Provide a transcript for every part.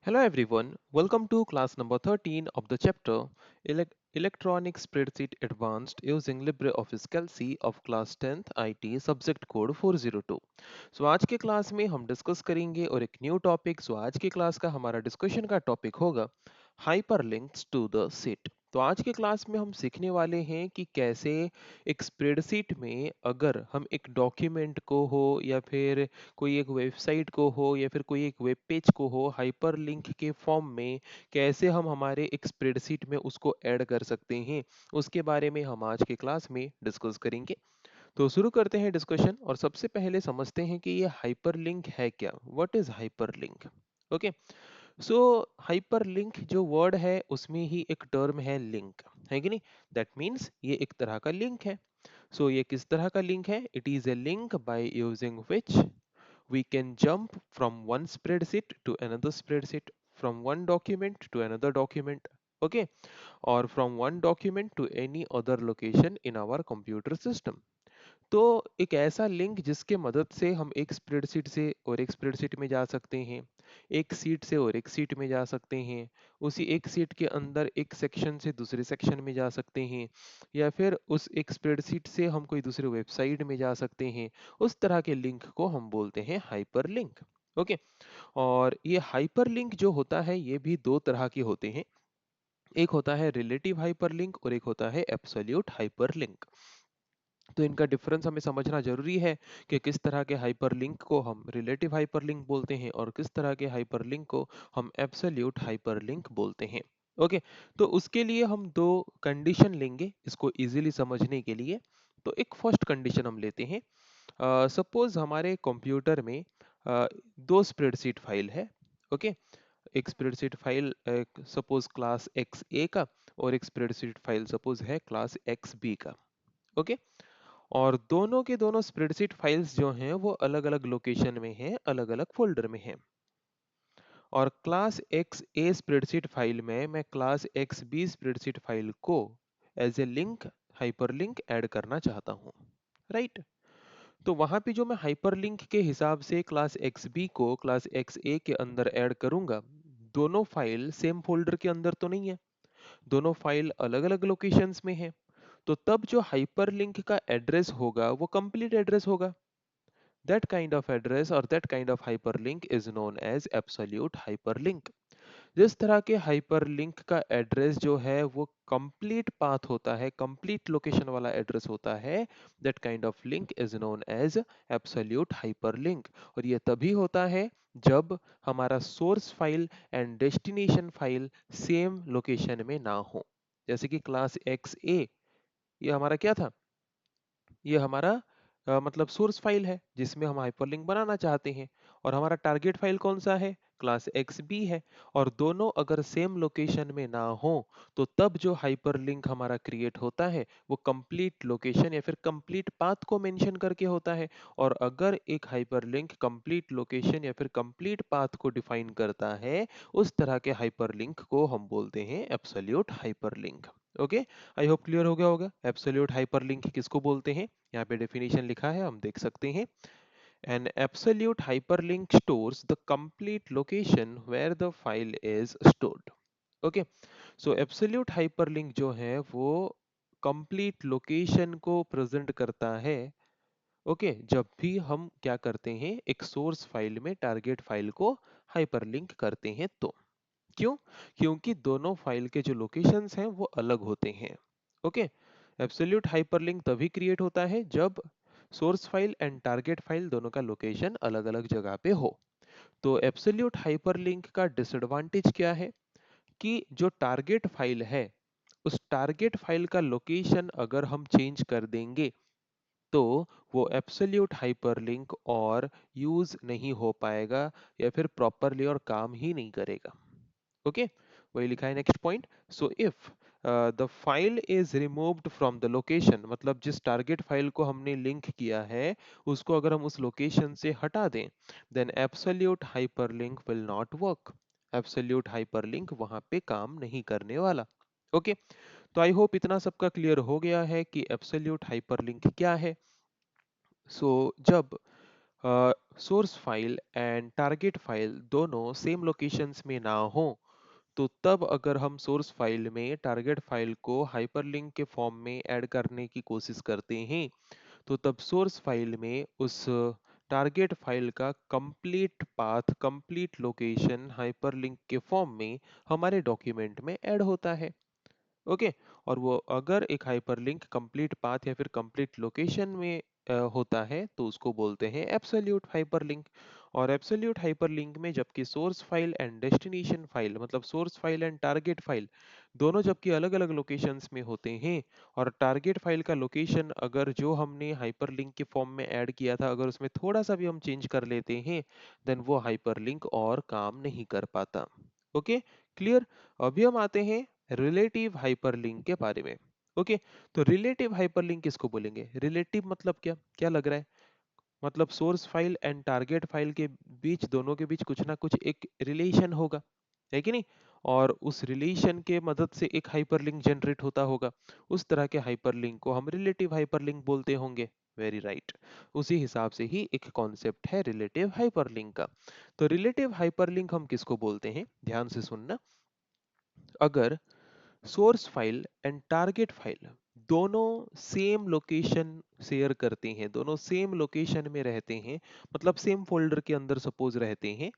Hello everyone, welcome to class number 13 of the chapter Electronic Spreadsheet Advanced using LibreOffice Calc of class 10th IT subject code 402। सो आज के class में हम discuss करेंगे और एक new topic. सो आज के क्लास का हमारा डिस्कशन का टॉपिक होगा हाइपरलिंक्स टू द शीट। तो आज के क्लास में हम सीखने वाले हैं कि कैसे एक स्प्रेडशीट में अगर हम एक डॉक्यूमेंट को हो या फिर कोई एक वेबसाइट को हो या फिर कोई एक वेब पेज को हो हाइपरलिंक के फॉर्म में कैसे हम हमारे एक स्प्रेडशीट में उसको ऐड कर सकते हैं, उसके बारे में हम आज के क्लास में डिस्कस करेंगे। तो शुरू करते हैं डिस्कशन और सबसे पहले समझते हैं कि ये हाइपरलिंक है क्या। What is hyperlink? Okay, so hyperlink जो वर्ड है उसमें ही एक टर्म है लिंक, है कि नहीं? दैट मीन्स ये एक तरह का लिंक है। सो ये किस तरह का लिंक है? It is a link by using which we can jump from one spreadsheet to another spreadsheet, from one document to another document, okay, or from one document to any other location in our computer system। तो एक ऐसा link जिसके मदद से हम एक spreadsheet से और एक स्प्रेडशीट में जा सकते हैं, एक सीट से और एक सीट में जा सकते हैं, उसी एक सीट के अंदर एक सेक्शन से दूसरे सेक्शन में जा सकते हैं, या फिर उस एक स्प्रेडशीट से हम कोई दूसरे वेबसाइट में जा सकते हैं। उस तरह के लिंक को हम बोलते हैं हाइपरलिंक। ओके, और ये हाइपरलिंक जो होता है ये भी दो तरह के होते हैं। एक होता है रिलेटिव हाइपरलिंक और एक होता है एब्सोल्यूट हाइपरलिंक। तो इनका डिफरेंस हमें समझना जरूरी है कि किस तरह के हाइपरलिंक को हम रिलेटिव हाइपरलिंक बोलते हैं और किस तरह के हाइपरलिंक को हम एब्सोल्यूट हाइपरलिंक बोलते हैं। ओके, तो उसके लिए हम दो कंडीशन लेंगे इसको इजीली समझने के लिए। तो एक फर्स्ट कंडीशन हम लेते हैं। सपोज हमारे कंप्यूटर में दो स्प्रेडशीट फाइल है। ओके, एक spreadsheet file suppose class X A का और एक स्प्रेडशीट फाइल सपोज है क्लास एक्स बी का। ओके, और दोनों के दोनों स्प्रेडशीट फाइल्स जो हैं वो अलग अलग लोकेशन में हैं, अलग अलग फोल्डर में हैं। और class X A spreadsheet file में मैं class X B spreadsheet file को as a link hyperlink add करना चाहता हूँ, राइट? तो वहां पे जो मैं हाइपरलिंक के हिसाब से क्लास एक्स बी को क्लास एक्स ए के अंदर ऐड करूंगा, दोनों फाइल सेम फोल्डर के अंदर तो नहीं है, दोनों फाइल अलग अलग लोकेशंस में है। तो तब जो हाइपरलिंक का एड्रेस होगा वो कंप्लीट एड्रेस होगा। That kind of address or that kind of hyperlink is known as absolute hyperlink। जिस तरह के हाइपरलिंक का एड्रेस जो है वो कंप्लीट पाथ होता है, कंप्लीट लोकेशन वाला एड्रेस होता है, that kind of link is known as absolute hyperlink. और ये तभी होता है जब हमारा source file and destination file same location में ना हो। जैसे कि क्लास एक्स ए, ये हमारा क्या था? ये हमारा मतलब सोर्स फाइल है जिसमें हम हाइपरलिंक बनाना चाहते हैं, और हमारा टारगेट फाइल कौन सा है? क्लास एक्स बी है। और दोनों अगर सेम लोकेशन में ना हो तो तब जो हाइपरलिंक हमारा क्रिएट होता है वो कंप्लीट लोकेशन या फिर कंप्लीट पाथ को मेंशन करके होता है। और अगर एक हाइपरलिंक कंप्लीट लोकेशन या फिर कंप्लीट पाथ को डिफाइन करता है, उस तरह के हाइपरलिंक को हम बोलते हैं absolute hyperlink. Okay, I hope clear हो गया होगा एब्सोल्यूट हाइपरलिंक किसको बोलते हैं। यहाँ पे डेफिनेशन लिखा है, हम देख सकते हैं। An absolute hyperlink stores the complete location where the file is stored। Okay, so absolute hyperlink जो है वो कंप्लीट लोकेशन को प्रेजेंट करता है। ओके, जब भी हम क्या करते हैं, एक सोर्स फाइल में टारगेट फाइल को हाइपरलिंक करते हैं तो। क्यों? क्योंकि दोनों फाइल के जो लोकेशंस हैं वो अलग होते हैं। ओके, एब्सोल्यूट हाइपरलिंक तभी क्रिएट होता है जब source file and target file दोनों का लोकेशन अलग अलग जगह पे हो। तो एब्सोल्यूट हाइपरलिंक का डिसएडवांटेज क्या है कि जो टारगेट फाइल है उस टारगेट फाइल का लोकेशन अगर हम चेंज कर देंगे तो वो एब्सोल्यूट हाइपरलिंक और यूज नहीं हो पाएगा या फिर प्रॉपरली और काम ही नहीं करेगा। ओके, वही लिखा है next point. So if the file is removed from the location, मतलब जिस टारगेट फाइल को हमने लिंक किया है उसको अगर हम उस लोकेशन से हटा दें, then absolute hyperlink will not work. Absolute hyperlink वहां पे काम नहीं करने वाला। ओके, तो आई होप इतना सबका क्लियर हो गया है कि एब्सोल्यूट हाइपरलिंक क्या है। सो जब source file and target file दोनों सेम लोकेशंस में ना हो, तो तब अगर हम सोर्स फाइल में टारगेट फाइल को हाइपरलिंक के फॉर्म में ऐड करने की कोशिश करते हैं, तो तब सोर्स फाइल में उस टारगेट फाइल का complete path, complete location hyperlink के फॉर्म में हमारे डॉक्यूमेंट में ऐड होता है। ओके। और वो अगर एक हाइपरलिंक कंप्लीट पाथ या फिर कंप्लीट लोकेशन में होता है, तो उसको बोलते हैं एब्सोल्यूट हाइपरलिंक। और एब्सोल्यूट हाइपरलिंक में जबकि source file and destination file, मतलब source file and target file दोनों जबकि अलग अलग लोकेशंस में होते हैं, और टारगेट फाइल का लोकेशन अगर जो हमने हाइपरलिंक के फॉर्म में ऐड किया था अगर उसमें थोड़ा सा भी हम चेंज कर लेते हैं, देन वो हाइपरलिंक और काम नहीं कर पाता। Okay, clear. अभी हम आते हैं रिलेटिव हाइपरलिंक के बारे में। ओके, तो रिलेटिव हाइपरलिंक किसको बोलेंगे? रिलेटिव मतलब क्या क्या लग रहा है? मतलब source file and target file के बीच, दोनों के बीच कुछ ना कुछ एक रिलेशन होगा, है कि नहीं? और उस रिलेशन के मदद से एक हाइपरलिंक जनरेट होता होगा। उस तरह के हाइपरलिंक को हम रिलेटिव हाइपरलिंक बोलते होंगे। Very right. उसी हिसाब से ही एक कॉन्सेप्ट है रिलेटिव हाइपरलिंक का। तो रिलेटिव हाइपरलिंक हम किसको बोलते हैं, ध्यान से सुनना। अगर source file and target file दोनों सेम लोकेशन शेयर करते हैं, दोनों सेम लोकेशन में रहते हैं, मतलब सेम फोल्डर के अंदर सपोज रहते हैं,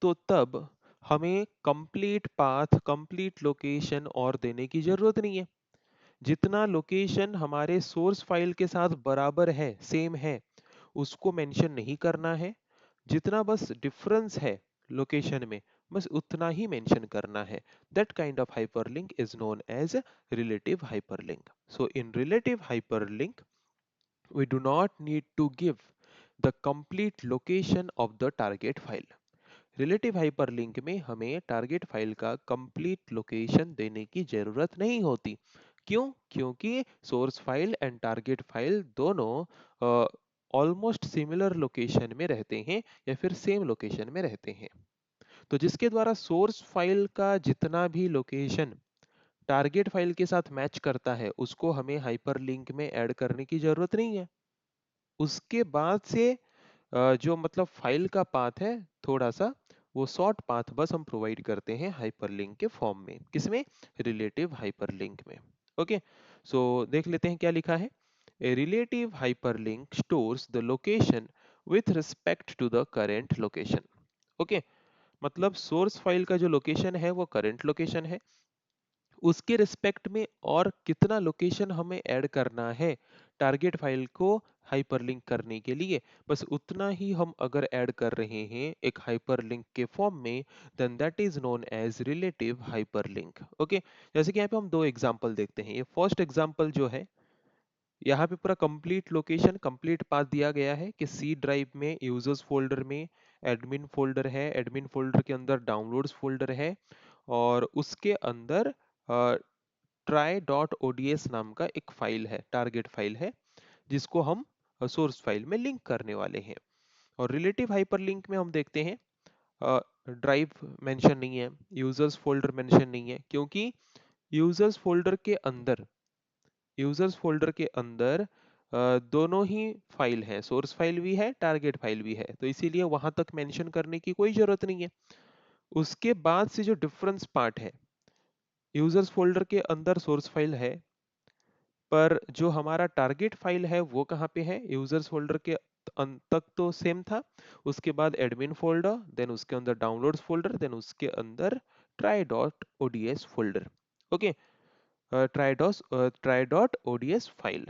तो तब हमें कंप्लीट पाथ, कंप्लीट लोकेशन और देने की जरूरत नहीं है। जितना लोकेशन हमारे सोर्स फाइल के साथ बराबर है, सेम है, उसको मेंशन नहीं करना है। जितना बस डिफरेंस है लोकेशन में, बस उतना ही मेंशन करना है। That kind of hyperlink is known as relative hyperlink. So in relative hyperlink we do not need to give the complete location of the target file. Relative hyperlink में हमें target file का complete location देने की जरूरत नहीं होती। क्यों? क्योंकि source file and target file दोनों ऑलमोस्ट सिमिलर लोकेशन में रहते हैं या फिर सेम लोकेशन में रहते हैं। तो जिसके द्वारा सोर्स फाइल का जितना भी लोकेशन टारगेट फाइल के साथ मैच करता है, उसको हमें हाइपरलिंक में ऐड करने की जरूरत नहीं है। उसके बाद से जो मतलब फाइल का पाथ है, थोड़ा सा वो शॉर्ट पाथ बस हम प्रोवाइड करते हैं हाइपरलिंक के फॉर्म में। किसमें? रिलेटिव हाइपरलिंक में। ओके, सो देख लेते हैं क्या लिखा है। A relative hyperlink stores the location with respect to the current location. Okay, मतलब सोर्स फाइल का जो लोकेशन है वो करंट लोकेशन है, उसके रिस्पेक्ट में और कितना लोकेशन हमें ऐड करना है टारगेट फाइल को हाइपरलिंक करने के लिए, बस उतना ही हम अगर ऐड कर रहे हैं एक हाइपरलिंक के फॉर्म में, then that is known as relative hyperlink. Okay, जैसे कि यहाँ पे हम दो एग्जांपल देखते हैं। ये फर्स्ट एग्जांपल जो है, यहाँ पे पूरा कंप्लीट लोकेशन, कंप्लीट पाथ दिया गया है कि सी ड्राइव में यूजर्स फोल्डर में एडमिन फोल्डर है, एडमिन फोल्डर के अंदर डाउनलोड्स फोल्डर है, और उसके अंदर ट्राई डॉट ओडीएस नाम का एक फाइल है, टारगेट फाइल है, जिसको हम सोर्स फाइल में लिंक करने वाले हैं। और रिलेटिव हाइपरलिंक में हम देखते हैं ड्राइव मेंशन नहीं है, यूजर्स फोल्डर मेंशन नहीं है, क्योंकि यूजर्स फोल्डर के अंदर, यूजर्स फोल्डर के अंदर दोनों ही फाइल है, सोर्स फाइल भी है, टारगेट फाइल भी है, तो इसीलिए वहां तक मेंशन करने की कोई जरूरत नहीं है। उसके बाद से जो डिफरेंस पार्ट है, यूजर्स फोल्डर के अंदर सोर्स फाइल है, पर जो हमारा टारगेट फाइल है वो कहाँ पे है? यूजर्स फोल्डर के अंत तक तो सेम था, उसके बाद एडमिन फोल्डर, देन उसके अंदर डाउनलोड्स फोल्डर, देन उसके अंदर try dot ODS folder. Okay, try dot ODS file.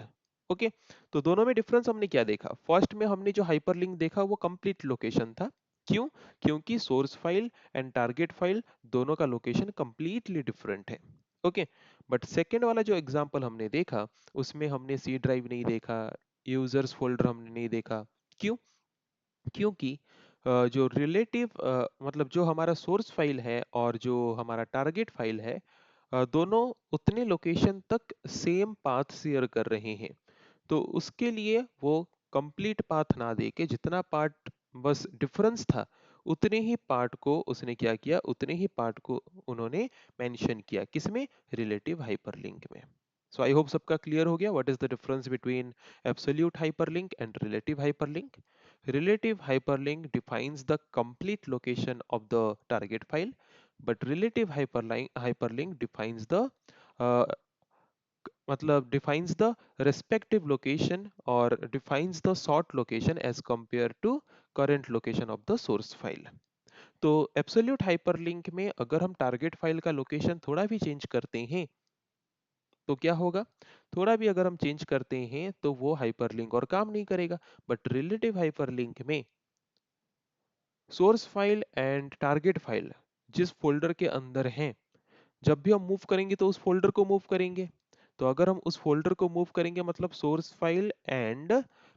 Okay, तो दोनों में डिफरेंस हमने क्या देखा? फर्स्ट में हमने जो हाइपरलिंक देखा वो कंप्लीट लोकेशन था। क्यों? क्योंकि source file and target file दोनों का लोकेशन कंप्लीटली डिफरेंट है। ओके, बट सेकेंड वाला जो एग्जांपल हमने देखा, उसमें हमने सी ड्राइव नहीं देखा, यूजर्स फोल्डर हमने नहीं देखा। क्यों? क्योंकि जो रिलेटिव मतलब जो हमारा सोर्स फाइल है और जो हमारा टारगेट फाइल है, दोनों उतने लोकेशन तक सेम पाथ शेयर कर रहे हैं। तो उसके लिए वो कंप्लीट पाथ ना दे के जितना पार्ट बस डिफरेंस था, उतने ही पार्ट को उसने क्या किया, उतने ही पार्ट को उन्होंने मेंशन किया। किसमें? रिलेटिव हाइपरलिंक में। सो आई होप सबका क्लियर हो गया what is the difference between absolute hyperlink and relative hyperlink. Relative hyperlink defines the complete location of the target file, but relative hyperlink defines the uh, मतलब defines the respective location or defines the sought location as compared to current location of the source file. तो absolute hyperlink में अगर हम target file का location थोड़ा भी change करते हैं तो क्या होगा, थोड़ा भी अगर हम चेंज करते हैं तो वो हाइपरलिंक और काम नहीं करेगा। बट रिलेटिव हाइपरलिंक में source file and target file जिस फोल्डर के अंदर हैं, जब भी हम मूव करेंगे तो उस फोल्डर को मूव करेंगे। तो अगर हम उस फोल्डर को मूव करेंगे मतलब source file and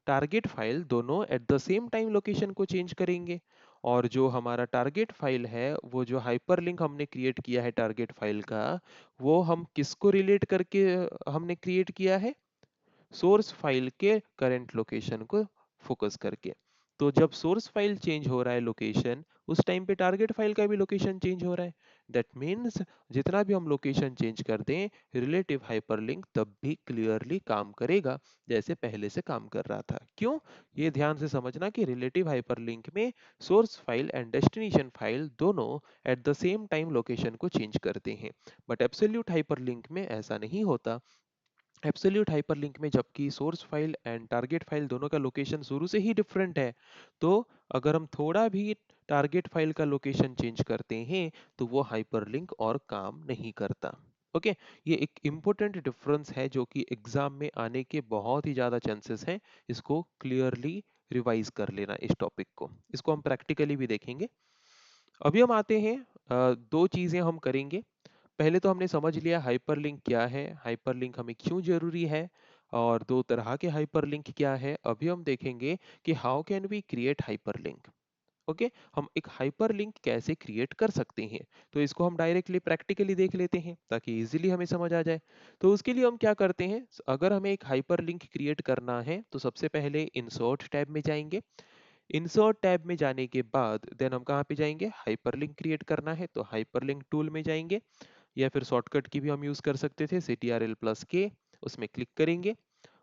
target file दोनों at the same time location को चेंज करेंगे। और जो हमारा टारगेट फाइल है, वो जो हाइपरलिंक हमने क्रिएट किया है टारगेट फाइल का, वो हम किसको रिलेट करके हमने क्रिएट किया है, सोर्स फाइल के करंट लोकेशन को फोकस करके। तो जब सोर्स फाइल चेंज हो रहा है लोकेशन, उस टाइम पे टारगेट फाइल का भी लोकेशन चेंज हो रहा है। दैट मीन्स जितना भी हम लोकेशन चेंज कर दें, रिलेटिव हाइपरलिंक तब भी क्लियरली काम करेगा जैसे पहले से काम कर रहा था। क्यों? ये ध्यान से समझना कि रिलेटिव हाइपरलिंक में source file and destination file दोनों at the same time location को चेंज करते हैं। बट एब्सोल्यूट हाइपरलिंक में ऐसा नहीं होता। एब्सोल्यूट हाइपरलिंक में जबकि source file and target file दोनों का लोकेशन शुरू से ही डिफरेंट है, तो अगर हम थोड़ा भी टारगेट फाइल का लोकेशन चेंज करते हैं तो वो हाइपरलिंक और काम नहीं करता। ओके, ये एक इम्पोर्टेंट डिफरेंस है जो कि एग्जाम में आने के बहुत ही ज्यादा चांसेस हैं। इसको क्लियरली रिवाइज कर लेना इस टॉपिक को, इसको हम प्रैक्टिकली भी देखेंगे। अभी हम आते हैं, दो चीजें हम करेंगे। पहले तो हमने समझ लिया हाइपरलिंक क्या है, हाइपरलिंक हमें क्यों जरूरी है, और दो तरह के हाइपरलिंक क्या है। अभी हम देखेंगे कि how can we create hyperlink. Okay, हम एक हाइपरलिंक कैसे क्रिएट कर सकते हैं। तो इसको हम डायरेक्टली प्रैक्टिकली देख लेते हैं ताकि इजीली हमें समझ आ जाए। तो उसके लिए हम क्या करते हैं, अगर हमें एक हाइपरलिंक क्रिएट करना है तो सबसे पहले इंसर्ट टैब में जाएंगे। इंसर्ट टैब में जाने के बाद देन हम कहाँ पे जाएंगे, हाइपरलिंक क्रिएट करना है तो हाइपरलिंक टूल में जाएंगे, या फिर शॉर्टकट की भी हम यूज कर सकते थे CTRL+K, उसमें क्लिक करेंगे।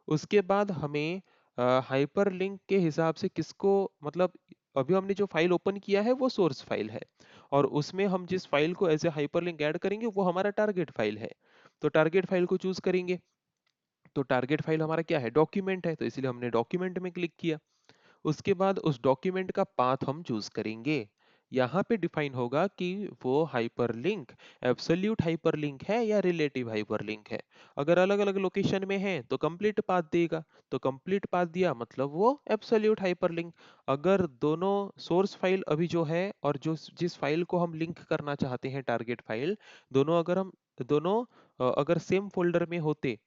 उसके बाद हमें हाइपरलिंक के हिसाब से किसको, मतलब अभी हमने जो फाइल ओपन किया है वो सोर्स फाइल है, और उसमें हम जिस फाइल को एज ए हाइपरलिंक ऐड करेंगे वो हमारा टारगेट फाइल है। तो टारगेट फाइल को चूज करेंगे। तो टारगेट फाइल हमारा क्या है, डॉक्यूमेंट है, तो इसलिए हमने डॉक्यूमेंट में क्लिक किया। उसके बाद उस डॉक्यूमेंट का पाथ हम चूज करेंगे। यहाँ पे डिफाइन होगा कि वो हाइपरलिंक एब्सोल्यूट हाइपरलिंक है या रिलेटिव हाइपरलिंक है। अगर अलग अलग लोकेशन में है तो कंप्लीट पाथ देगा, तो कंप्लीट पाथ दिया मतलब वो एब्सोल्यूट हाइपरलिंक। अगर दोनों सोर्स फाइल अभी जो है और जो जिस फाइल को हम लिंक करना चाहते हैं टारगेट फाइल, दोनों अगर सेम फोल्डर में होते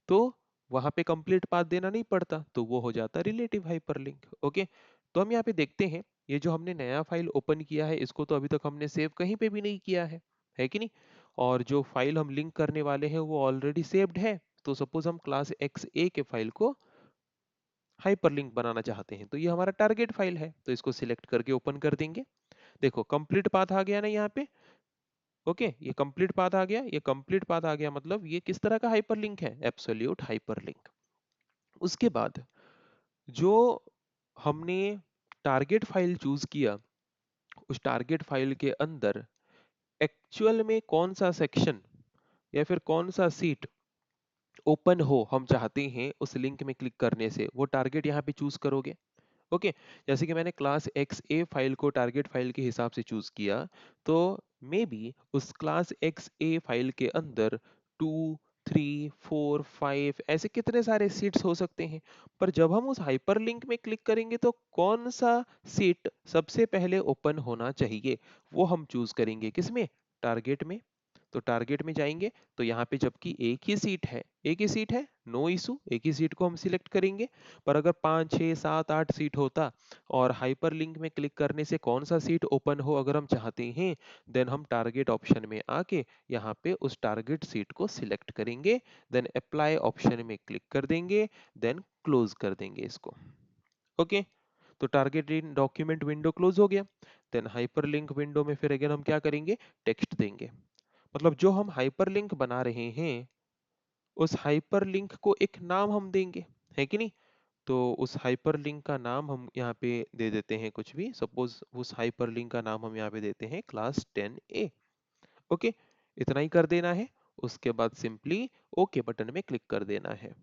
तो वहां पे कंप्लीट पाथ देना नहीं पड़ता, तो वो हो जाता रिलेटिव हाइपरलिंक। ओके, तो हम यहाँ पे देखते हैं, ये जो हमने नया फाइल ओपन किया है इसको तो अभी तक हमने सेव कहीं पे भी नहीं किया है कि नहीं। और जो फाइल हम लिंक करने वाले हैं वो ऑलरेडी सेव्ड है। तो सपोज हम क्लास एक्स ए के फाइल को हाइपरलिंक बनाना चाहते हैं, तो ये हमारा टारगेट फाइल है, तो इसको सिलेक्ट करके ओपन कर देंगे। देखो कंप्लीट पाथ आ गया ना यहाँ पे। ओके, ये कंप्लीट पाथ आ गया, ये कंप्लीट पाथ आ गया, मतलब ये किस तरह का हाइपरलिंक है, एब्सोल्यूट हाइपरलिंक। उसके बाद जो हमने टारगेट फाइल चूज किया, उस टारगेट फाइल के अंदर एक्चुअल में कौन सा सेक्शन या फिर कौन सा सीट ओपन हो हम चाहते हैं, उस लिंक में क्लिक करने से वो टारगेट यहाँ पे चूज करोगे। ओके, जैसे कि मैंने क्लास एक्स ए फाइल को टारगेट फाइल के हिसाब से चूज किया, तो मे बी उस क्लास एक्स ए फाइल के अंदर 2, 3, 4, 5 ऐसे कितने सारे सीट्स हो सकते हैं। पर जब हम उस हाइपरलिंक में क्लिक करेंगे तो कौन सा सीट सबसे पहले ओपन होना चाहिए वो हम चूज करेंगे, किसमें, टारगेट में। तो टारगेट में जाएंगे, तो यहाँ पे जबकि एक ही सीट है, नो इशू, एक ही सीट को हम सिलेक्ट करेंगे। पर अगर 5, 6, 7, 8 सीट होता और हाइपरलिंक में क्लिक करने से कौन सा सीट ओपन हो अगर हम चाहते हैं, देन हम टारगेट ऑप्शन में आके यहाँ पे उस टारगेट सीट को सिलेक्ट करेंगे, देन अप्लाई ऑप्शन में क्लिक कर देंगे, देन क्लोज कर देंगे इसको। ओके, तो टारगेट इन डॉक्यूमेंट विंडो क्लोज हो गया। देन हाइपरलिंक विंडो में फिर अगेन हम क्या करेंगे, टेक्स्ट देंगे। मतलब जो हम हाइपरलिंक बना रहे हैं उस हाइपरलिंक को एक नाम हम देंगे, है कि नहीं। तो उस हाइपरलिंक का नाम हम यहाँ पे दे देते हैं कुछ भी, सपोज उस हाइपरलिंक का नाम हम यहाँ पे देते हैं क्लास 10A। ओके, इतना ही कर देना है। उसके बाद सिंपली ओके बटन में क्लिक कर देना है,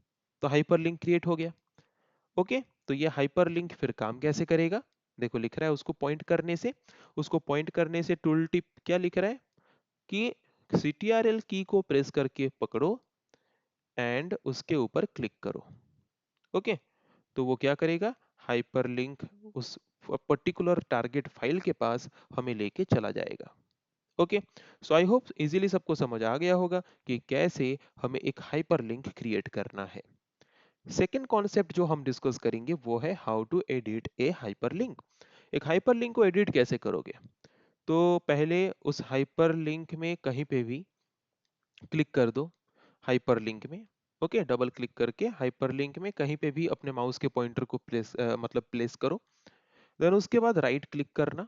तो हाइपरलिंक क्रिएट हो गया। ओके, तो ये हाइपरलिंक फिर काम कैसे करेगा? देखो लिख रहा है उसको पॉइंट करने से, उसको पॉइंट करने से टूल टिप क्या लिख रहा है कि CTRL की को प्रेस करके पकड़ो एंड उसके ऊपर क्लिक करो। ओके, तो वो क्या करेगा, हाइपरलिंक उस पर्टिकुलर टारगेट फाइल के पास हमें लेके चला जाएगा। Okay, so I hope easily सबको समझ आ गया होगा कि कैसे हमें एक हाइपरलिंक क्रिएट करना है। सेकेंड कॉन्सेप्ट जो हम डिस्कस करेंगे वो है how to edit a hyperlink. एक हाइपरलिंक को एडिट कैसे करोगे? तो पहले उस हाइपरलिंक में कहीं पे भी क्लिक कर दो, हाइपरलिंक में। ओके, डबल क्लिक करके हाइपरलिंक में कहीं पे भी अपने माउस के पॉइंटर को प्लेस मतलब प्लेस करो। देन उसके बाद राइट क्लिक करना।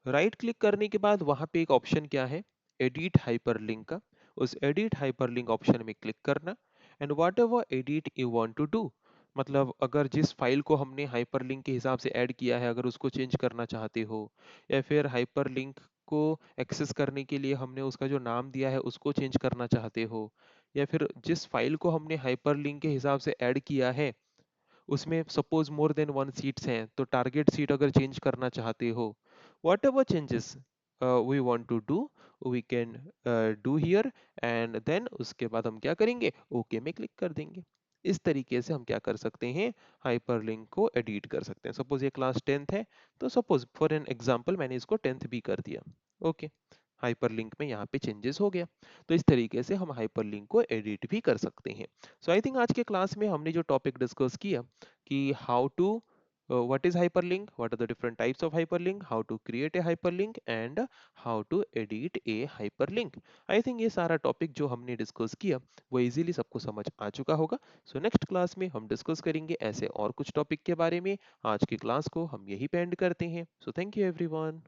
राइट क्लिक करने के बाद वहां पे एक ऑप्शन क्या है, एडिट हाइपरलिंक का। उस एडिट हाइपरलिंक ऑप्शन में क्लिक करना and whatever edit you want to do, मतलब अगर जिस फाइल को हमने हाइपरलिंक के हिसाब से ऐड किया है अगर उसको चेंज करना चाहते हो, या फिर हाइपरलिंक को एक्सेस करने के लिए हमने उसका जो नाम दिया है उसको चेंज करना चाहते हो, या फिर जिस फाइल को हमने हाइपरलिंक के हिसाब से ऐड किया है उसमें suppose more than one sheets हैं तो टारगेट सीट अगर चेंज करना चाहते हो, whatever changes we want to do we can do here, and then उसके बाद हम क्या करेंगे, ओके में क्लिक कर देंगे। इस तरीके से हम क्या कर सकते हैं, हाइपरलिंक को एडिट कर सकते हैं। सपोज ये क्लास 10th है, तो सपोज फॉर एन एग्जांपल मैंने इसको 10th भी कर दिया। ओके, हाइपरलिंक में यहाँ पे चेंजेस हो गया। तो इस तरीके से हम हाइपरलिंक को एडिट भी कर सकते हैं। सो आई थिंक आज के क्लास में हमने जो टॉपिक डिस्कस किया कि how to what is hyperlink, what are the different types of hyperlink, how to create a hyperlink and how to edit a hyperlink। I think ये सारा टॉपिक जो हमने डिस्कस किया वो इजीली सबको समझ आ चुका होगा। सो नेक्स्ट क्लास में हम डिस्कस करेंगे ऐसे और कुछ टॉपिक के बारे में। आज की क्लास को हम यही पे एंड करते हैं। So thank you everyone.